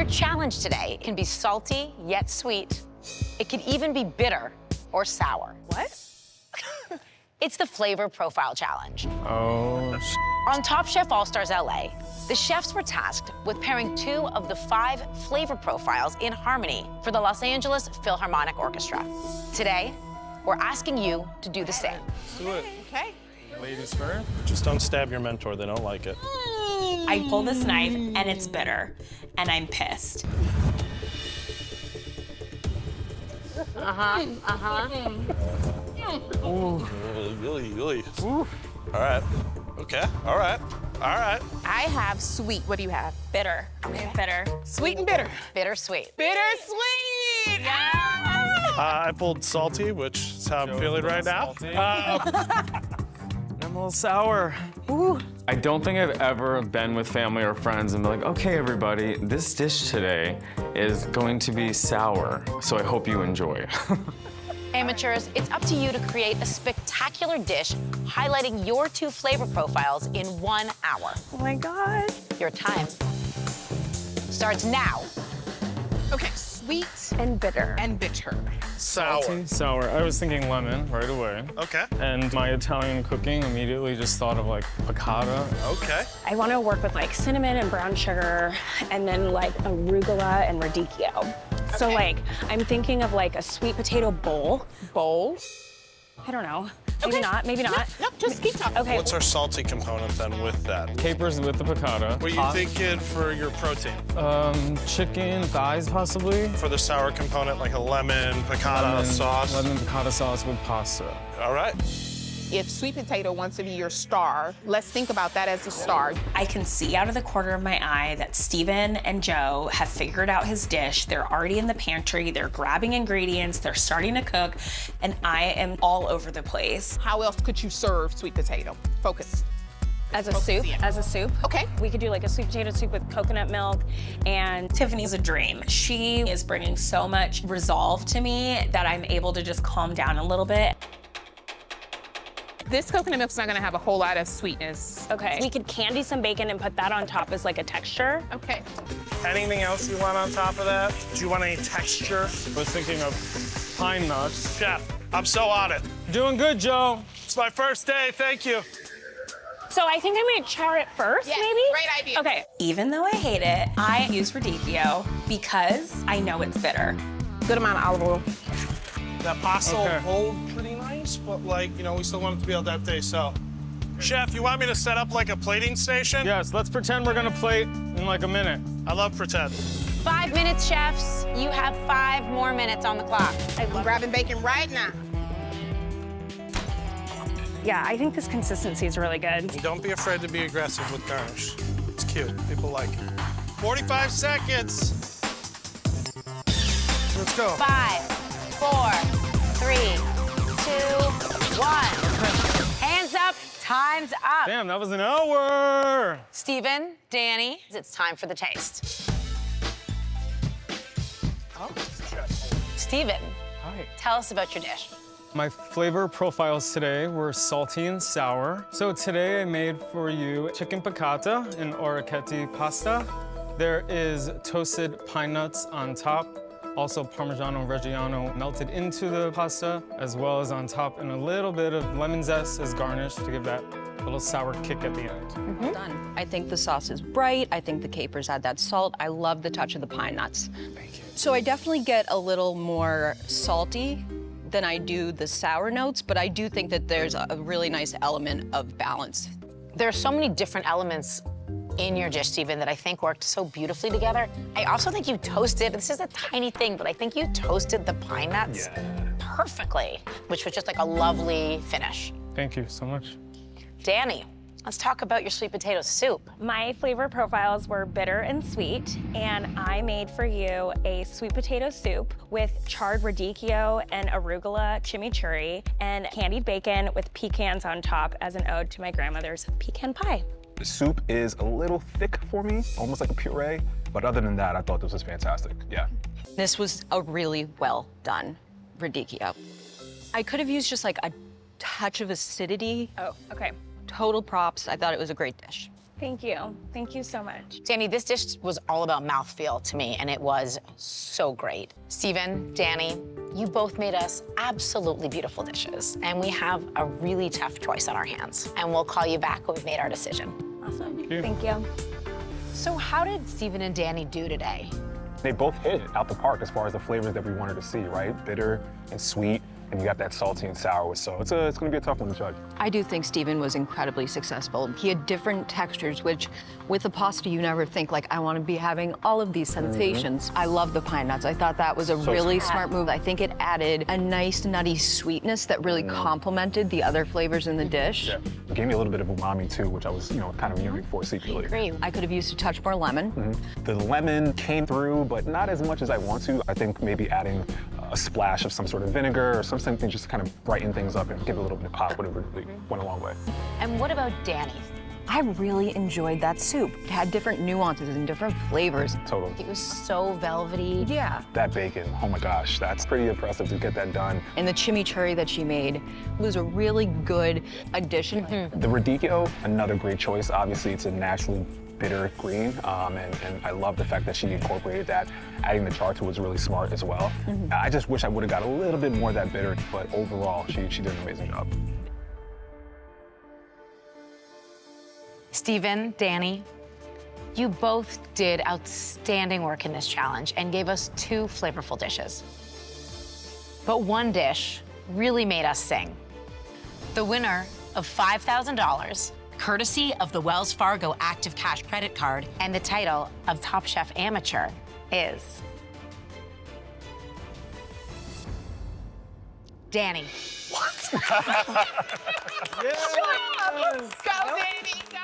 Your challenge today can be salty yet sweet. It could even be bitter or sour. What? It's the Flavor Profile Challenge. Oh, On Top Chef All-Stars LA, the chefs were tasked with pairing 2 of the 5 flavor profiles in harmony for the Los Angeles Philharmonic Orchestra. Today, we're asking you to do the same. do it. Okay. Ladies first. Just don't stab your mentor, they don't like it. I pull this knife and it's bitter, and I'm pissed. Ooh. Really. Ooh. All right. Okay. All right. I have sweet. What do you have? Bitter. Bitter. Sweet and bitter. Bittersweet. Bittersweet! I pulled salty, which is how I'm feeling right now. I'm a little sour. Ooh. I don't think I've ever been with family or friends and be like, okay, everybody, this dish today is going to be sour, so I hope you enjoy. Amateurs, it's up to you to create a spectacular dish highlighting your 2 flavor profiles in 1 hour. Oh my God. Your time starts now. Okay, sweet and bitter. And bitter. Sour. Salty, sour. I was thinking lemon right away. Okay. And my Italian cooking immediately just thought of like piccata. Okay. I want to work with like cinnamon and brown sugar and then like arugula and radicchio. So like, I'm thinking of like a sweet potato bowl. Bowl. I don't know. Maybe not, maybe not. No, just keep talking. Okay. What's our salty component then with that? Capers with the piccata. What are you thinking for your protein? Chicken thighs, possibly. For the sour component, like a lemon piccata sauce? Lemon piccata sauce with pasta. All right. If sweet potato wants to be your star, let's think about that as a star. I can see out of the corner of my eye that Steven and Joe have figured out his dish. They're already in the pantry, they're grabbing ingredients, they're starting to cook, and I am all over the place. How else could you serve sweet potato? Focus. As a soup, Okay. we could do like a sweet potato soup with coconut milk and Tiffany's a dream. She is bringing so much resolve to me that I'm able to just calm down a little bit. This coconut milk's not gonna have a whole lot of sweetness. okay. We could candy some bacon and put that on top as like a texture. Okay. Anything else you want on top of that? Do you want any texture? I was thinking of pine nuts. Chef, I'm so on it. Doing good, Joe. It's my first day, thank you. So I think I might char it first, Yes, maybe? great idea. Okay, even though I hate it, I use radicchio because I know it's bitter. Good amount of olive oil. That pasta will Okay. hold pretty nice, but like, you know, we still want it to be al dente, so. Chef, you want me to set up like a plating station? Yes, let's pretend we're gonna plate in like a minute. I love pretend. 5 minutes, chefs. You have 5 more minutes on the clock. I love it. Grabbing bacon right now. Yeah, I think this consistency is really good. And don't be afraid to be aggressive with garnish. It's cute, people like it. 45 seconds. Let's go. 5, 4, 3, 2, 1. Hands up, time's up. Damn, that was an hour. Steven, Danny, it's time for the taste. Steven, Hi. tell us about your dish. My flavor profiles today were salty and sour. So today I made for you chicken piccata and orecchiette pasta. There is toasted pine nuts on top, also Parmigiano Reggiano melted into the pasta, as well as on top, and a little bit of lemon zest as garnish to give that little sour kick at the end. Done. I think the sauce is bright. I think the capers add that salt. I love the touch of the pine nuts. Thank you. So I definitely get a little more salty than I do the sour notes, but I do think that there's a really nice element of balance. There are so many different elements in your dish, Steven, that I think worked so beautifully together. I also think you toasted, this is a tiny thing, but I think you toasted the pine nuts perfectly, which was just like a lovely finish. Thank you so much. Danny, let's talk about your sweet potato soup. My flavor profiles were bitter and sweet, and I made for you a sweet potato soup with charred radicchio and arugula chimichurri and candied bacon with pecans on top as an ode to my grandmother's pecan pie. The soup is a little thick for me, almost like a puree, but other than that, I thought this was fantastic, yeah. This was a really well done radicchio. I could have used just like a touch of acidity. Oh, okay. Total props. I thought it was a great dish. Thank you. Thank you so much. Danny, this dish was all about mouthfeel to me, and it was so great. Steven, Danny, you both made us absolutely beautiful dishes, and we have a really tough choice on our hands. And we'll call you back when we've made our decision. Awesome. Thank you. So how did Steven and Danny do today? They both hit it out the park as far as the flavors that we wanted to see, right? Bitter and sweet, and you got that salty and sour. So it's gonna be a tough one to judge. I do think Steven was incredibly successful. He had different textures, which with a pasta, you never think like, I want to be having all of these sensations. I love the pine nuts. I thought that was a really smart move. I think it added a nice nutty sweetness that really complemented the other flavors in the dish. Yeah, it gave me a little bit of umami too, which I was, kind of yearning for secretly. Great. I could have used a touch more lemon. The lemon came through, but not as much as I want to. I think maybe adding a splash of some sort of vinegar or something just to kind of brighten things up and give it a little bit of pop would have really went a long way. And what about Danny? I really enjoyed that soup. It had different nuances and different flavors. Totally. It was so velvety. Yeah. That bacon, oh my gosh, that's pretty impressive to get that done. And the chimichurri that she made was a really good addition. The radicchio, another great choice. Obviously, it's a naturally bitter green, and I love the fact that she incorporated that. Adding the char to it was really smart as well. I just wish I would have got a little bit more of that bitter, but overall, she did an amazing job. Steven, Danny, you both did outstanding work in this challenge and gave us 2 flavorful dishes. But one dish really made us sing. The winner of $5,000, courtesy of the Wells Fargo Active Cash Credit Card, and the title of Top Chef Amateur is Danny. Go, Danny, go.